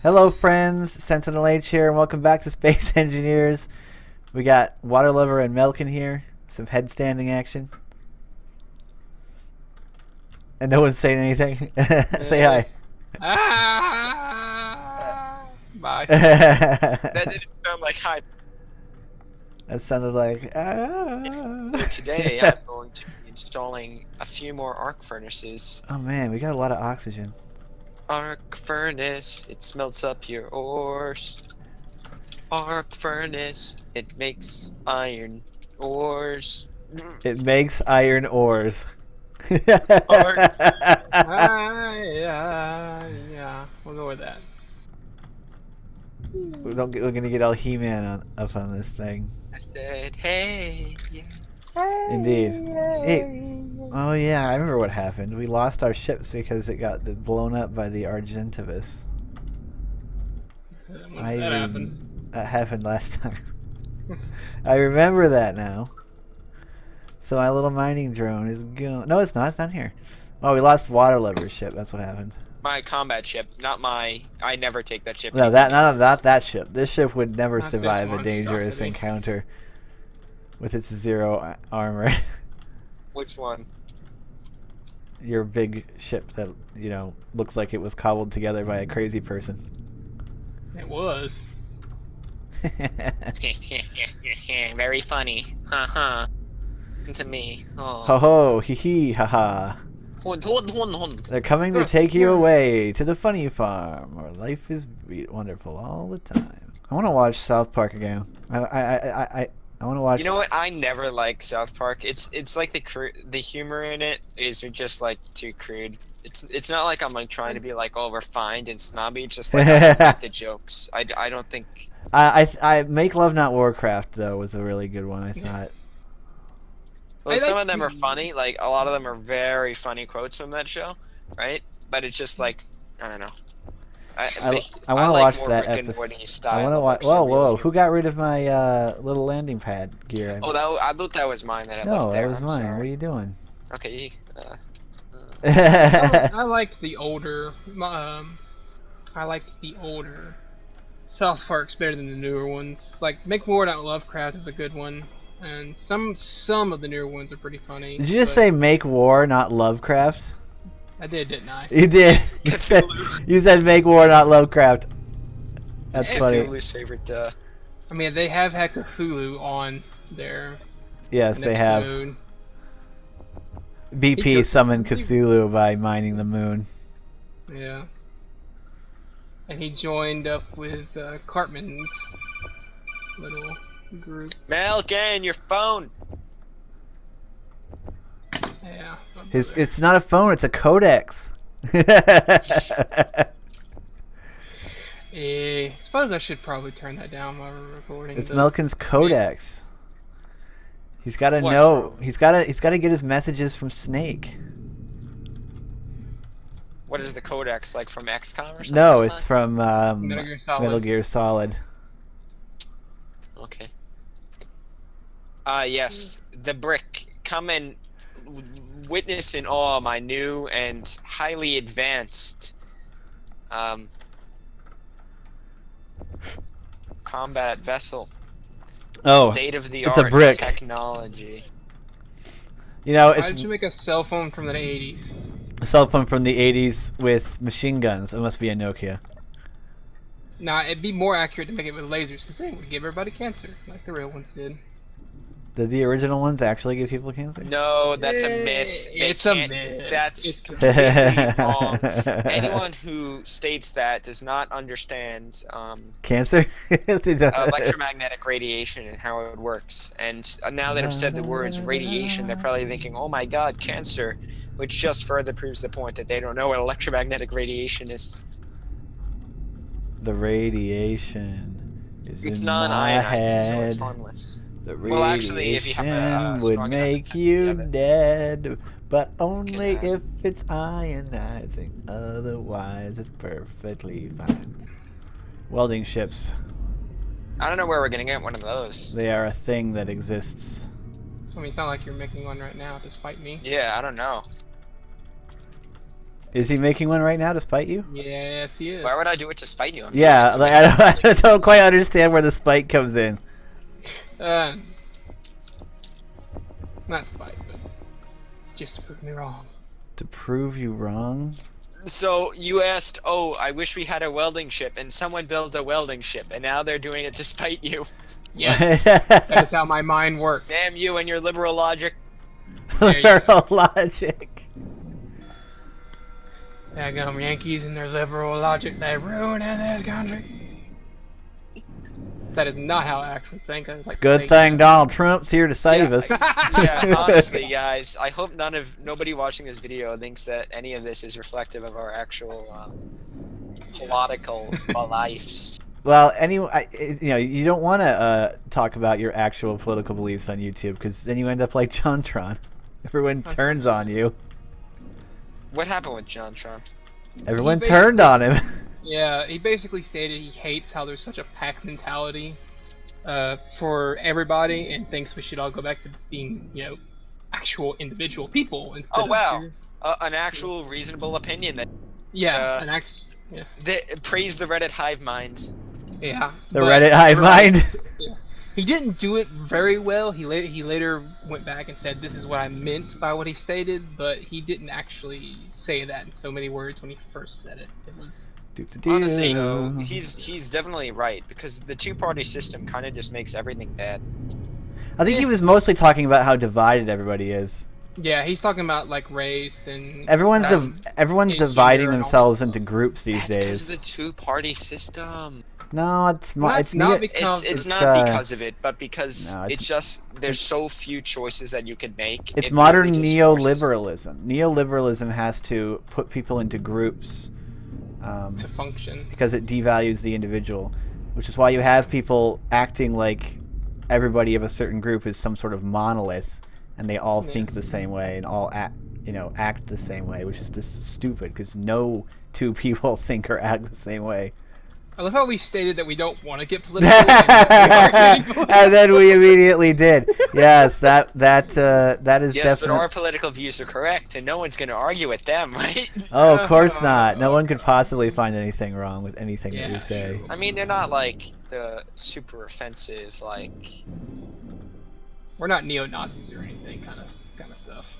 Hello friends, SentinalhMC here, and welcome back to Space Engineers. We got Waterlubber and Melkin here, some headstanding action. And no one's saying anything. Say hi. Bye. That didn't sound like hi. That sounded like Today I'm going to be installing a few more arc furnaces. Oh man, we got a lot of oxygen. Arc furnace, it smelts up your ores. Arc furnace, it makes iron ores. It makes iron ores. Arc. Yeah, we'll go with that. We're gonna get all He-Man up on this thing. I said, hey. Yeah. Indeed. Hey. Oh yeah, I remember what happened. We lost our ships because it got blown up by the Argentavis. That happened last time. I remember that now. So my little mining drone is going. No, it's not. It's not here. Oh, we lost Waterlubber's ship. That's what happened. My combat ship, not my. I never take that ship. No, not that ship. This ship would never survive a dangerous encounter with its 0 armor. Which one? Your big ship that, you know, looks like it was cobbled together by a crazy person. It was. Very funny. Haha. To me. Oh. Ho ho, hee hee, haha. They're coming to take you away to the funny farm where life is wonderful all the time. I want to watch South Park again. I want to watch. You know what? I never liked South Park. It's like the humor in it is just like too crude. It's not like I'm like trying to be like all refined and snobby. It's just like I don't like the jokes. I don't think. I Make Love Not Warcraft though was a really good one. I thought. Well, some of them are funny. Like a lot of them are very funny quotes from that show, right? But it's just like I don't know. I want to like watch more that Rick and episode. Morty style I want to watch. like Whoa! Who got rid of my little landing pad gear? Oh, I thought that was mine that I no, left there. that was mine. Sorry. What are you doing? Okay. I liked the older. I liked the older South Parks better than the newer ones. Like Make War Not Lovecraft is a good one, and some of the newer ones are pretty funny. Did you just say Make War, not Lovecraft? I did, didn't I? You did. You said Make War, not Lovecraft. That's funny. Cthulhu's favorite. I mean, they have had Cthulhu on there. Yes, they have. BP summoned Cthulhu by mining the moon. Yeah. And he joined up with Cartman's little group. Melkin, your phone. Yeah. It's not a phone, it's a codex. I suppose I should probably turn that down while we're recording. It's Melkin's codex. He's got to know. He's got to get his messages from Snake. What is the codex, like from XCOM or something? No, like it's that? from Metal Gear Solid. Okay. Yes, the Bricc. Come and witness in awe my new and highly advanced combat vessel. Oh, state-of-the-art it's a Bricc. technology. You know, Why did you make a cell phone from the 80s? A cell phone from the 80s with machine guns. It must be a Nokia. Nah, it'd be more accurate to make it with lasers, because they would give everybody cancer, like the real ones did. Did the original ones actually give people cancer? No, that's a myth. It's a myth. That's completely wrong. Anyone who states that does not understand cancer? electromagnetic radiation and how it works. And now that I've said the words radiation, they're probably thinking, oh my god, cancer. Which just further proves the point that they don't know what electromagnetic radiation is. The radiation is it's in non-ionizing, so head. it's harmless. The radiation actually, if you have would make you dead, but only if it's ionizing. Otherwise, it's perfectly fine. Welding ships. I don't know where we're gonna get one of those. They are a thing that exists. I mean, it's not like you're making one right now to spite me. Yeah, I don't know. Is he making one right now to spite you? Yes, he is. Why would I do it to spite you? Yeah, like, I don't quite understand where the spite comes in. Not spite, but just to prove me wrong. To prove you wrong? So you asked, oh, I wish we had a welding ship, and someone built a welding ship, and now they're doing it to spite you. Yeah, that's how my mind works. Damn you and your liberal logic. Liberal logic. Daggum Yankees and their liberal logic, they ruining this country. That is not how I actually think. Like Good thing Donald Trump's here to save us. Yeah, honestly, guys, I hope nobody watching this video thinks that any of this is reflective of our actual political lives. Well, anyway, you don't want to talk about your actual political beliefs on YouTube because then you end up like JonTron. Everyone turns on you. What happened with JonTron? Everyone turned on him. Yeah, he basically stated he hates how there's such a pack mentality for everybody and thinks we should all go back to being, actual individual people instead Oh, wow. An actual reasonable opinion. Yeah, praise the Reddit hive mind. Yeah. The Reddit hive mind? Yeah. He didn't do it very well. He later went back and said, this is what I meant by what he stated, but he didn't actually say that in so many words when he first said it. It was... Honestly, though, he's definitely right, because the two-party system kind of just makes everything bad. I think he was mostly talking about how divided everybody is. Yeah, he's talking about like race and everyone's dividing themselves into groups these days. It's the two-party system. No, it's not because of it, but because there's so few choices that you can make. It's modern neoliberalism. Neoliberalism has to put people into groups to function because it devalues the individual, which is why you have people acting like everybody of a certain group is some sort of monolith, and they all think the same way and all act the same way, which is just stupid because no two people think or act the same way. I love how we stated that we don't want to get political, and then we immediately did. Yes, that is definitely. Yes, but our political views are correct, and no one's going to argue with them, right? Oh, of course not. No one could possibly find anything wrong with anything that we say. I mean, they're not like the super offensive, like. We're not neo-Nazis or anything, kind of stuff.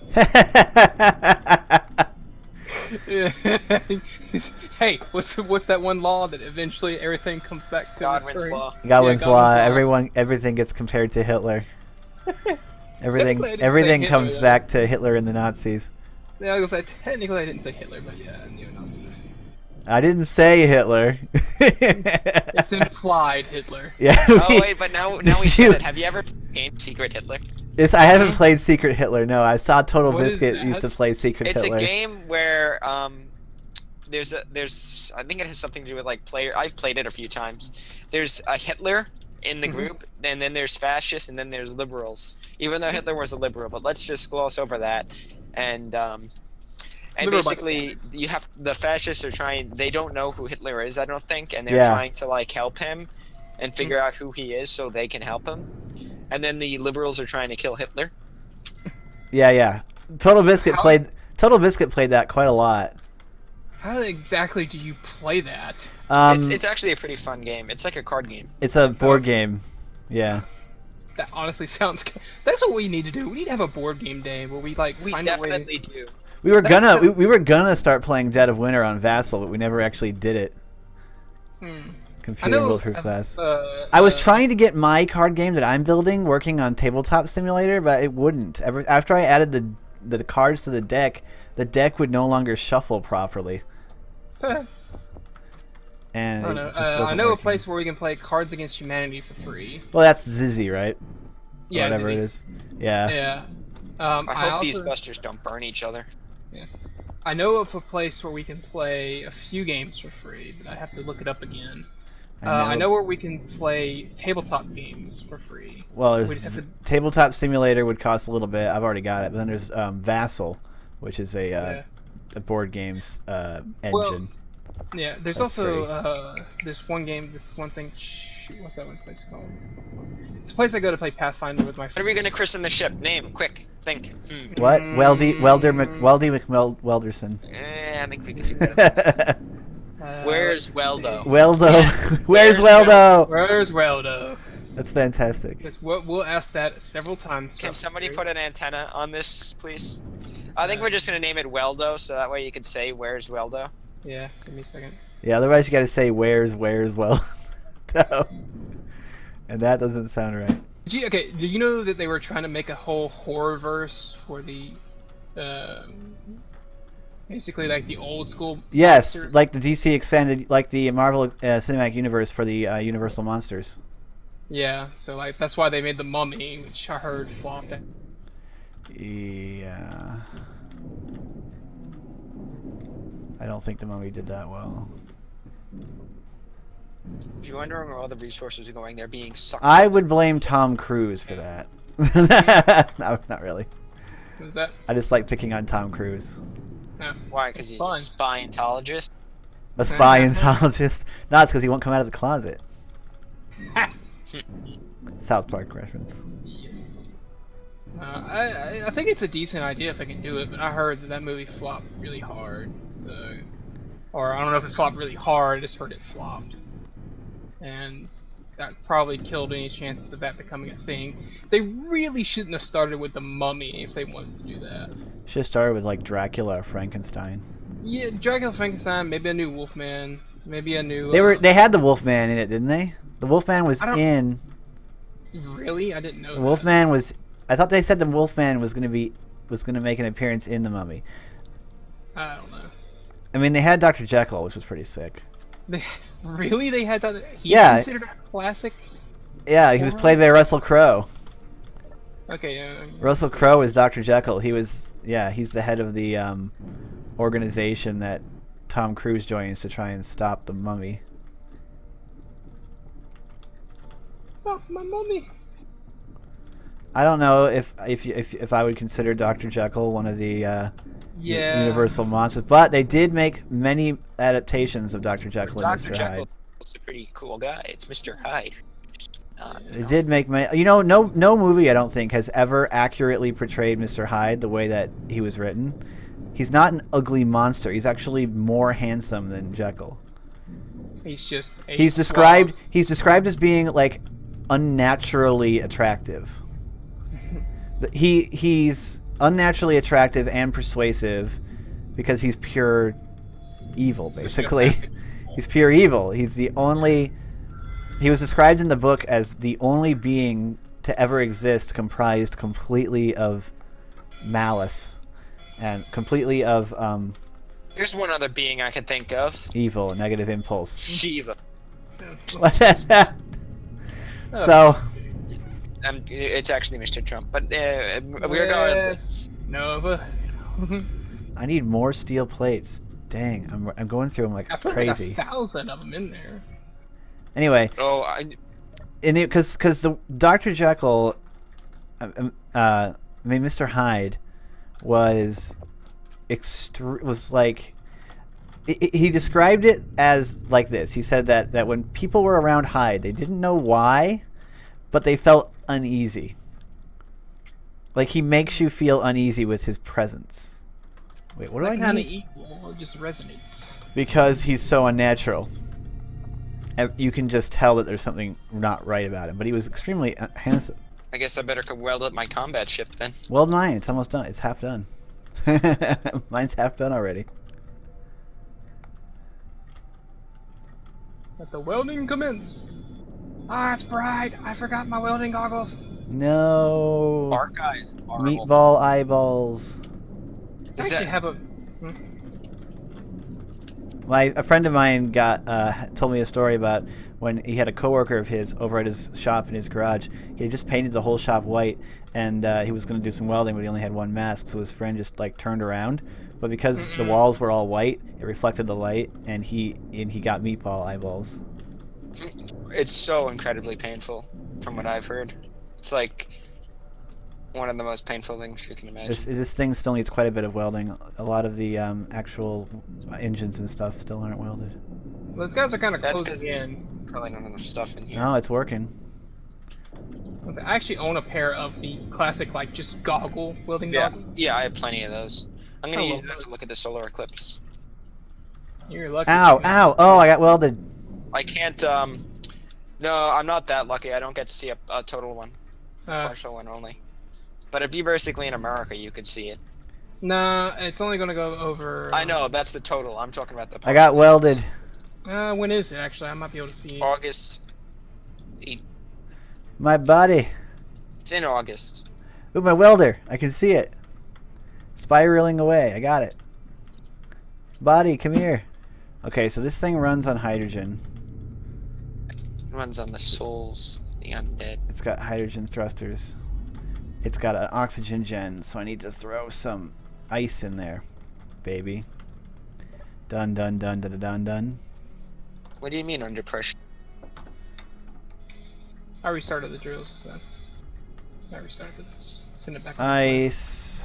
Hey, what's that one law that eventually everything comes back to? Godwin's law. Godwin's law. Everything gets compared to Hitler. Everything comes back to Hitler and the Nazis. Yeah, I was like, technically I didn't say Hitler, but yeah, neo-Nazis. I didn't say Hitler. It's implied Hitler. Yeah. Oh wait, but now we said it. Have you ever played Secret Hitler? I haven't played Secret Hitler. No, I saw Total Biscuit used to play Secret Hitler. It's a game where there's I think it has something to do with like I've played it a few times. There's a Hitler in the group, and then there's fascists, and then there's liberals. Even though Hitler was a liberal, but let's just gloss over that. And basically, you have the fascists are trying. They don't know who Hitler is, I don't think, and they're trying to like help him and figure out who he is so they can help him. And then the liberals are trying to kill Hitler. Yeah. Total Biscuit played that quite a lot. How exactly do you play that? It's actually a pretty fun game. It's like a card game. It's a board game. Yeah. That honestly sounds. That's what we need to do. We need to have a board game day where we find a way. We definitely do. We were gonna start playing Dead of Winter on Vassal, but we never actually did it. Computer Bulletproof Class. I was trying to get my card game that I'm building working on Tabletop Simulator, but it wouldn't. After I added the cards to the deck would no longer shuffle properly. And I know a place where we can play Cards Against Humanity for free. Well, that's Zizzy, right? Yeah, whatever it is. Yeah. Yeah. I hope these busters don't burn each other. Yeah. I know of a place where we can play a few games for free, but I have to look it up again. I know where we can play tabletop games for free. Well, Tabletop Simulator would cost a little bit. I've already got it. But then there's Vassal, which is a board games engine. Well, yeah, there's also this one game, this one thing. Shoot, what's that one place called? It's a place I go to play Pathfinder with my friends. What are we gonna christen the ship? Name, quick, think. What? Weldy McWelderson. I think we can do better. Where's Weldo? Weldo. Where's Weldo? Where's Weldo? That's fantastic. We'll ask that several times. Can somebody put an antenna on this, please? I think we're just gonna name it Weldo, so that way you can say "Where's Weldo." Yeah, give me a second. Yeah, otherwise you got to say "Where's Weldo," and that doesn't sound right. Okay, do you know that they were trying to make a whole horror verse for the, basically like the old school? Yes, monster? like the DC expanded, like the Marvel Cinematic Universe for the Universal monsters. Yeah, so like that's why they made the Mummy, which I heard flopped. Yeah. I don't think the Mummy did that well. If you're wondering where all the resources are going, they're being sucked. I would blame Tom Cruise for that. No, not really. Who's that? I just like picking on Tom Cruise. No. Why? Because he's a spyentologist? A spyentologist? No, it's because he won't come out of the closet. South Park reference. I think it's a decent idea if I can do it, but I heard that movie flopped really hard. So, or I don't know if it flopped really hard. I just heard it flopped, and that probably killed any chances of that becoming a thing. They really shouldn't have started with the Mummy if they wanted to do that. Should have started with like Dracula or Frankenstein. Yeah, Dracula, Frankenstein, maybe a new Wolfman, maybe a new. They had the Wolfman in it, didn't they? The Wolfman was in. Really, I didn't know. The Wolfman was. I thought they said the Wolfman was gonna make an appearance in the Mummy. I don't know. I mean, they had Dr. Jekyll, which was pretty sick. Really, they had that? He's considered a classic. Yeah, he was played by Russell Crowe. Okay. Russell Crowe is Dr. Jekyll. He's the head of the organization that Tom Cruise joins to try and stop the Mummy. Stop my mummy. I don't know if I would consider Dr. Jekyll one of the Universal monsters, but they did make many adaptations of Dr. Jekyll and Mr. Hyde. It's a pretty cool guy. It's Mr. Hyde. They did make many. No movie I don't think has ever accurately portrayed Mr. Hyde the way that he was written. He's not an ugly monster. He's actually more handsome than Jekyll. He's described as being like unnaturally attractive. He's unnaturally attractive and persuasive because he's pure evil, basically. He's pure evil. He was described in the book as the only being to ever exist comprised completely of malice and completely of There's one other being I can think of. Evil, negative impulse. Shiva. So it's actually Mr. Trump, but we're going. No. I need more steel plates. Dang, I'm going through them like crazy. Like 1,000 of them in there. Anyway. Oh, because the Dr. Jekyll, Mr. Hyde was like. He described it as like this. He said that when people were around Hyde, they didn't know why, but they felt uneasy. Like he makes you feel uneasy with his presence. Wait, what do I need? That kind of evil just resonates. Because he's so unnatural. You can just tell that there's something not right about him. But he was extremely handsome. I guess I better weld up my combat ship then. Weld mine. It's almost done. It's half done. Mine's half done already. Let the welding commence. Ah, it's bright. I forgot my welding goggles. No. Dark eyes. Meatball eyeballs. Is that... have a... A friend of mine told me a story about when he had a coworker of his over at his shop in his garage. He had just painted the whole shop white, and he was going to do some welding, but he only had one mask, so his friend just like turned around. But because the walls were all white, it reflected the light, and he got meatball eyeballs. It's so incredibly painful, from what I've heard. It's like one of the most painful things you can imagine. This thing still needs quite a bit of welding. A lot of the actual engines and stuff still aren't welded. Those guys are kind of closing in. Probably not enough stuff in here. No, it's working. I actually own a pair of the classic, like, just welding goggles. Yeah, I have plenty of those. I'm going to use that to look at the solar eclipse. You're lucky. Ow! Ow! Oh, I got welded. I can't. No, I'm not that lucky. I don't get to see a total one, a partial one only. But if you're basically in America, you could see it. Nah, it's only gonna go over. I know that's the total. I'm talking about the. I got welded. When is it actually? I might be able to see. August 8th. My body. It's in August. Ooh, my welder. I can see it. Spiraling away. I got it. Body, come here. Okay, so this thing runs on hydrogen. It runs on the souls, the undead. It's got hydrogen thrusters. It's got an oxygen gen, so I need to throw some ice in there, baby. Dun dun dun dun dun dun. What do you mean under pressure? I restarted the drills. So. I restarted it. Just send it back. Ice.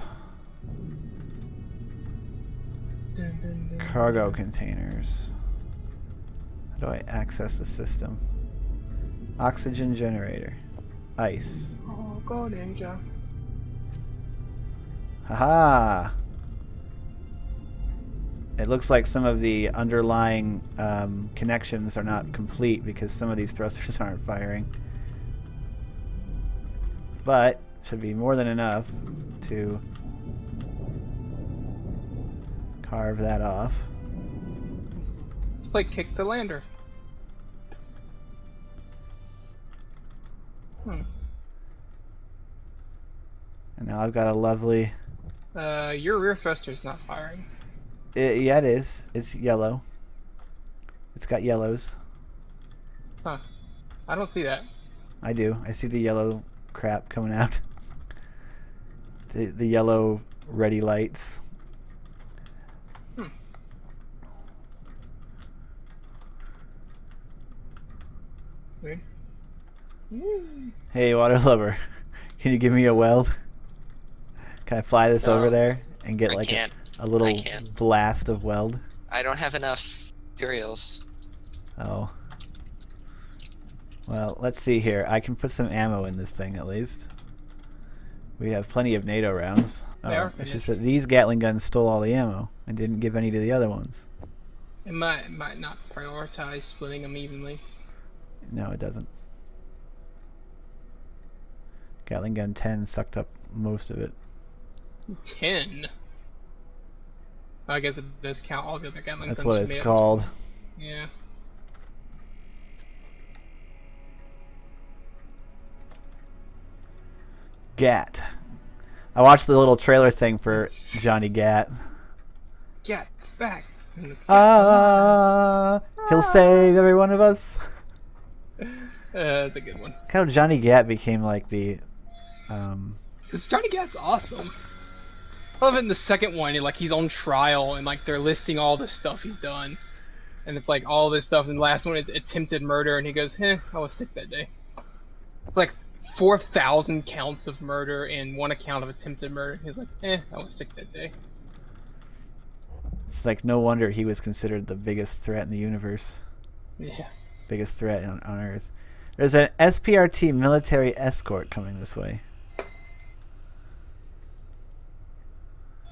Dun, dun, dun. Cargo containers. How do I access the system? Oxygen generator. Ice. Oh, go ninja. Haha! It looks like some of the underlying connections are not complete because some of these thrusters aren't firing. But should be more than enough to carve that off. Let's play kick the lander. And now I've got a lovely... your rear thruster's not firing. yeah, it is. It's yellow. It's got yellows. Huh. I don't see that. I do. I see the yellow crap coming out. the yellow ready lights. Weird. Hey, Waterlubber, can you give me a weld? Can I fly this over there and get like a little blast of weld? I don't have enough materials. Oh. Well, let's see here. I can put some ammo in this thing at least. We have plenty of NATO rounds. Oh, it's just that these Gatling guns stole all the ammo and didn't give any to the other ones. It might not prioritize splitting them evenly. No, it doesn't. Gatling gun 10 sucked up most of it. 10? I guess it does count all the other Gatling guns. That's what it's called. Yeah. Gat. I watched the little trailer thing for Johnny Gat. Gat's back. He'll save every one of us. That's a good one. Look how Johnny Gat became like the... Because Johnny Gat's awesome. I love it in the second one, like he's on trial and like they're listing all the stuff he's done. And it's like all this stuff, and the last one is attempted murder, and he goes, I was sick that day. It's like 4,000 counts of murder and one account of attempted murder. He's like, I was sick that day. It's like no wonder he was considered the biggest threat in the universe. Yeah. Biggest threat on Earth. There's an SPRT military escort coming this way.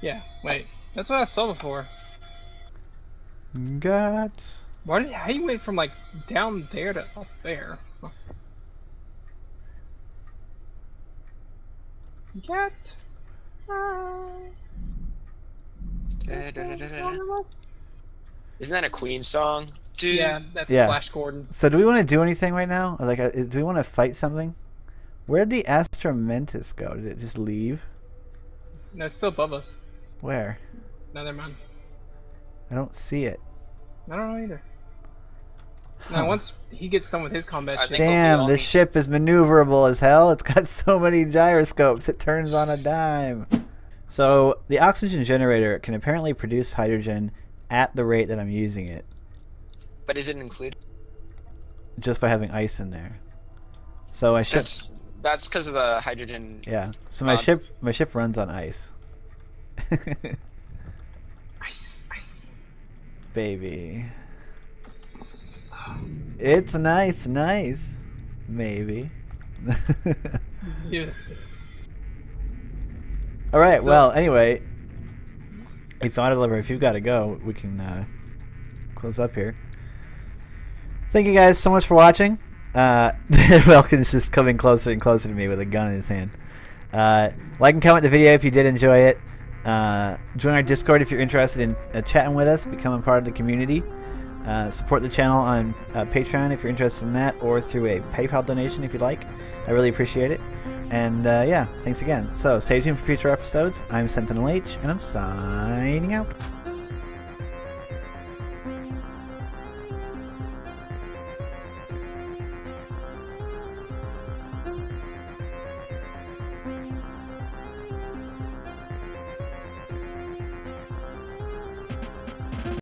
Yeah, wait. That's what I saw before. Got... How you went from like down there to up there? Got... Isn't that a Queen song? Dude. Yeah, that's Flash Gordon. So do we want to do anything right now? Like, do we want to fight something? Where'd the Astromentis go? Did it just leave? No, it's still above us. Where? No, never mind. I don't see it. I don't know either. Now, once he gets done with his combat ship... Damn, this ship is maneuverable as hell. It's got so many gyroscopes. It turns on a dime. So, the oxygen generator can apparently produce hydrogen at the rate that I'm using it. But is it included? Just by having ice in there. So my ship... That's because of the hydrogen... Yeah. So my ship runs on ice. Ice. Baby. It's nice. Maybe. Yeah. Alright, well, anyway. If you've got to go, we can close up here. Thank you guys so much for watching. Melkin's just coming closer and closer to me with a gun in his hand. Like and comment the video if you did enjoy it. Join our Discord if you're interested in chatting with us, becoming part of the community. Support the channel on Patreon if you're interested in that, or through a PayPal donation if you'd like. I really appreciate it. And yeah, thanks again. So stay tuned for future episodes. I'm SentinalH, and I'm signing out.